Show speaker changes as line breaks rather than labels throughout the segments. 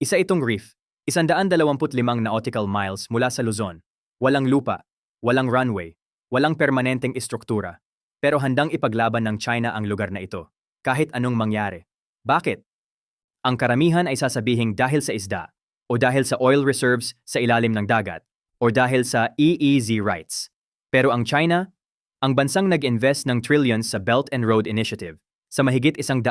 Isa itong reef, 125 nautical miles mula sa Luzon. Walang lupa, walang runway, walang permanenteng istruktura. Pero handang ipaglaban ng China ang lugar na ito, kahit anong mangyari. Bakit? Ang karamihan ay sasabihing dahil sa isda, o dahil sa oil reserves sa ilalim ng dagat, o dahil sa EEZ rights. Pero ang China, ang bansang nag-invest ng trillions sa Belt and Road Initiative, sa mahigit 150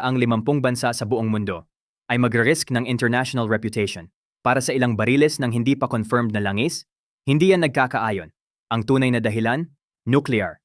bansa sa buong mundo, ay magre-risk ng international reputation para sa ilang bariles ng hindi pa confirmed na langis. Hindi yan nagkakaayon. Ang tunay na dahilan, nuclear.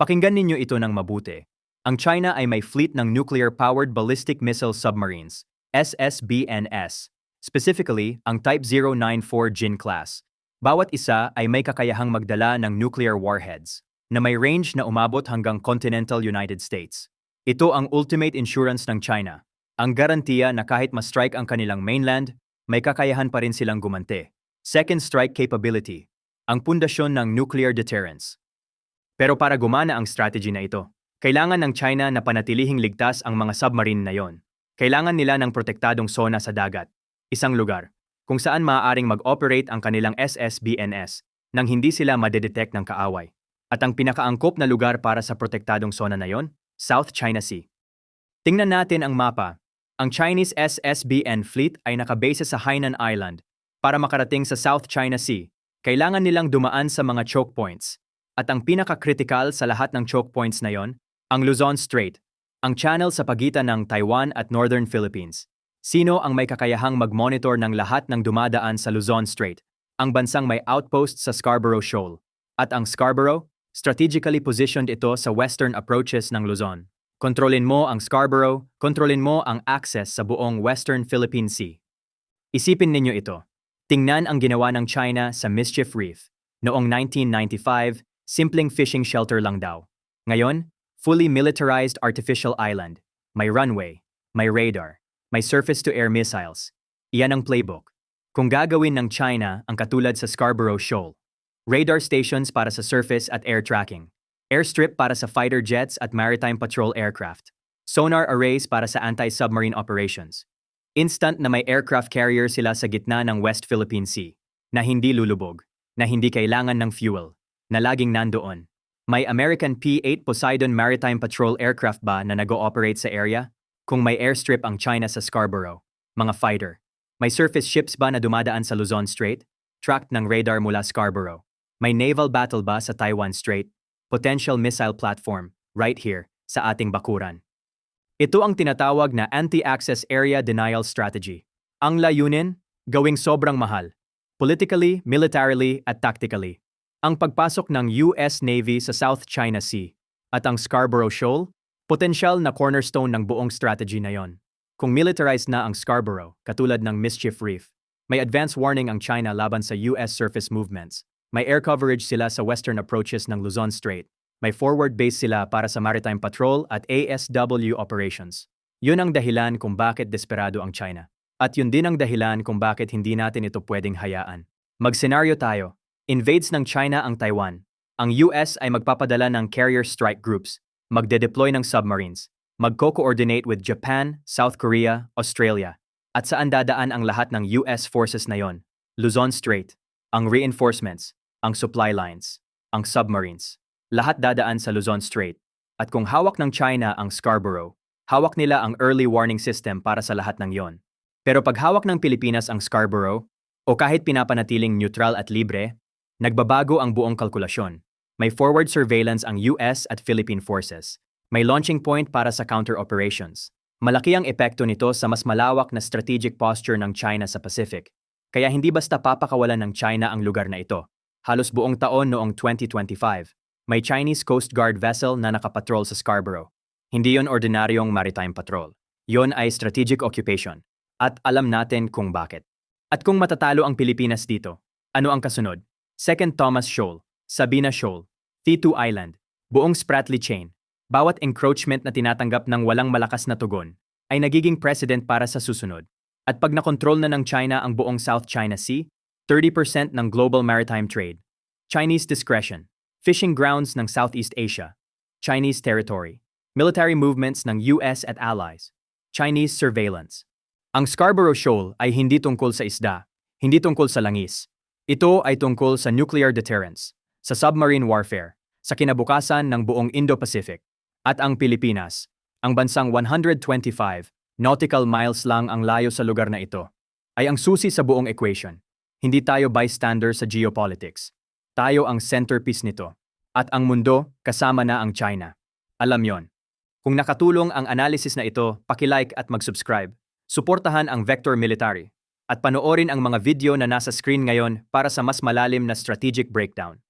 Pakinggan ninyo ito ng mabuti. Ang China ay may fleet ng nuclear-powered ballistic missile submarines, SSBNS. Specifically, ang Type 094 Jin class. Bawat isa ay may kakayahang magdala ng nuclear warheads na may range na umabot hanggang continental United States. Ito ang ultimate insurance ng China. Ang garantiya na kahit ma-strike ang kanilang mainland, may kakayahan pa rin silang gumante. Second strike capability, ang pundasyon ng nuclear deterrence. Pero para gumana ang strategy na ito, kailangan ng China na panatilihing ligtas ang mga submarine na yon. Kailangan nila ng protektadong zona sa dagat, isang lugar kung saan maaaring mag-operate ang kanilang SSBNS nang hindi sila madedetect ng kaaway. At ang pinakaangkop na lugar para sa protektadong zona na yon, South China Sea. Tingnan natin ang mapa. Ang Chinese SSBN fleet ay nakabase sa Hainan Island. Para makarating sa South China Sea, kailangan nilang dumaan sa mga choke points. At ang pinaka-critical sa lahat ng choke points na yon, ang Luzon Strait, ang channel sa pagitan ng Taiwan at Northern Philippines. Sino ang may kakayahang mag-monitor ng lahat ng dumadaan sa Luzon Strait? Ang bansang may outpost sa Scarborough Shoal. At ang Scarborough, strategically positioned ito sa western approaches ng Luzon. Kontrolin mo ang Scarborough, kontrolin mo ang access sa buong Western Philippine Sea. Isipin ninyo ito. Tingnan ang ginawa ng China sa Mischief Reef. Noong 1995, simpleng fishing shelter lang daw. Ngayon, fully militarized artificial island. May runway, may radar, may surface-to-air missiles. Iyan ang playbook. Kung gagawin ng China ang katulad sa Scarborough Shoal, radar stations para sa surface at air tracking, airstrip para sa fighter jets at maritime patrol aircraft, sonar arrays para sa anti-submarine operations, instant na may aircraft carrier sila sa gitna ng West Philippine Sea, na hindi lulubog, na hindi kailangan ng fuel, na laging nandoon. May American P-8 Poseidon Maritime Patrol aircraft ba na nag-ooperate sa area? Kung may airstrip ang China sa Scarborough, mga fighter. May surface ships ba na dumadaan sa Luzon Strait? Tracked ng radar mula Scarborough. May naval battle ba sa Taiwan Strait? Potential missile platform, right here, sa ating bakuran. Ito ang tinatawag na anti-access area denial strategy. Ang layunin, gawing sobrang mahal. Politically, militarily, at tactically. Ang pagpasok ng US Navy sa South China Sea at ang Scarborough Shoal, potensyal na cornerstone ng buong strategy na yon. Kung militarized na ang Scarborough, katulad ng Mischief Reef, may advance warning ang China laban sa US surface movements. May air coverage sila sa western approaches ng Luzon Strait. May forward base sila para sa maritime patrol at ASW operations. Yun ang dahilan kung bakit desperado ang China. At yun din ang dahilan kung bakit hindi natin ito pwedeng hayaan. Mag-senaryo tayo. Invades ng China ang Taiwan. Ang US ay magpapadala ng carrier strike groups, magde-deploy ng submarines, magko-coordinate with Japan, South Korea, Australia. At saan dadaan ang lahat ng US forces na yon? Luzon Strait, ang reinforcements, ang supply lines, ang submarines. Lahat dadaan sa Luzon Strait. At kung hawak ng China ang Scarborough, hawak nila ang early warning system para sa lahat ng yon. Pero pag hawak ng Pilipinas ang Scarborough, o kahit pinapanatiling neutral at libre, nagbabago ang buong kalkulasyon. May forward surveillance ang US at Philippine forces. May launching point para sa counter-operations. Malaki ang epekto nito sa mas malawak na strategic posture ng China sa Pacific. Kaya hindi basta papakawalan ng China ang lugar na ito. Halos buong taon noong 2025, may Chinese Coast Guard vessel na nakapatrol sa Scarborough. Hindi yon ordinaryong maritime patrol. Yon ay strategic occupation. At alam natin kung bakit. At kung matatalo ang Pilipinas dito, ano ang kasunod? Second Thomas Shoal, Sabina Shoal, T2 Island, buong Spratly Chain. Bawat encroachment na tinatanggap ng walang malakas na tugon ay nagiging precedent para sa susunod. At pag nakontrol na ng China ang buong South China Sea, 30% ng global maritime trade. Chinese discretion, fishing grounds ng Southeast Asia, Chinese territory, military movements ng US at allies, Chinese surveillance. Ang Scarborough Shoal ay hindi tungkol sa isda, hindi tungkol sa langis. Ito ay tungkol sa nuclear deterrence, sa submarine warfare, sa kinabukasan ng buong Indo-Pacific. At ang Pilipinas, ang bansang 125 nautical miles lang ang layo sa lugar na ito, ay ang susi sa buong equation. Hindi tayo bystander sa geopolitics. Tayo ang centerpiece nito. At ang mundo, kasama na ang China. Alam yon. Kung nakatulong ang analysis na ito, paki-like at mag-subscribe. Suportahan ang Vector Military. At panoorin ang mga video na nasa screen ngayon para sa mas malalim na strategic breakdown.